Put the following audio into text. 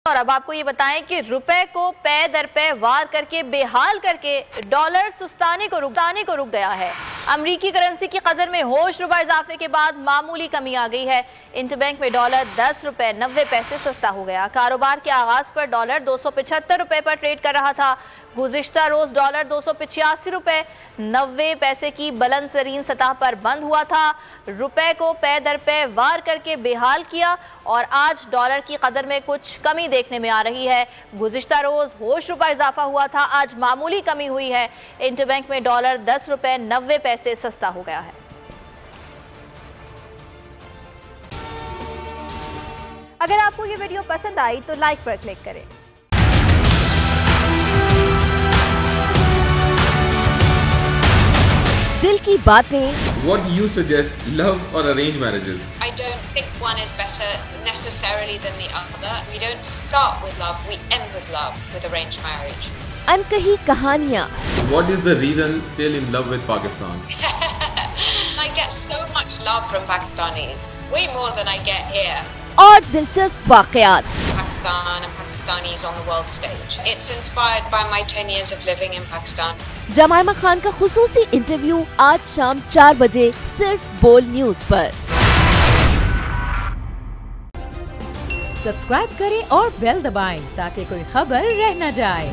और अब आपको ये बताएं कि रुपए को पे दर पे वार करके बेहाल करके डॉलर सुस्ताने को रुक गया है। अमरीकी करेंसी की कदर में होश रुपए इजाफे के बाद मामूली कमी आ गई है। इंटरबैंक में डॉलर 10 रुपए 90 पैसे सस्ता हो गया। कारोबार के आगाज पर डॉलर 275 रुपए पर ट्रेड कर रहा था। गुज़िश्ता रोज डॉलर 285 रुपए 90 पैसे की बुलंद तरीन सतह पर बंद हुआ था। रुपए को पे दर पे वार करके बेहाल किया और आज डॉलर की कदर में कुछ कमी देखने में आ रही है। गुज़िश्ता रोज होश रुपए इजाफा हुआ था, आज मामूली कमी हुई है। इंटरबैंक में डॉलर 10 रुपए 90 पैसे सस्ता हो गया है। अगर आपको ये वीडियो पसंद आई तो लाइक पर क्लिक करें। दिल की बातें। What do you suggest, love or arranged marriages? I don't think one is better necessarily than the other. We don't start with love, we end with love with arranged marriage. अनकही कहानियाँ। What is the reason still in love with Pakistan? I get so much love from Pakistanis, way more than I get here. और दिलचस्प वाकयात। Pakistan and Pakistanis on the world stage. It's inspired by my 10 years of living in Pakistan. जमाइमा Khan का खुसूसी interview आज शाम 4 बजे सिर्फ बोल news पर। Subscribe करें और बेल दबाएं ताकि कोई खबर रह न जाए।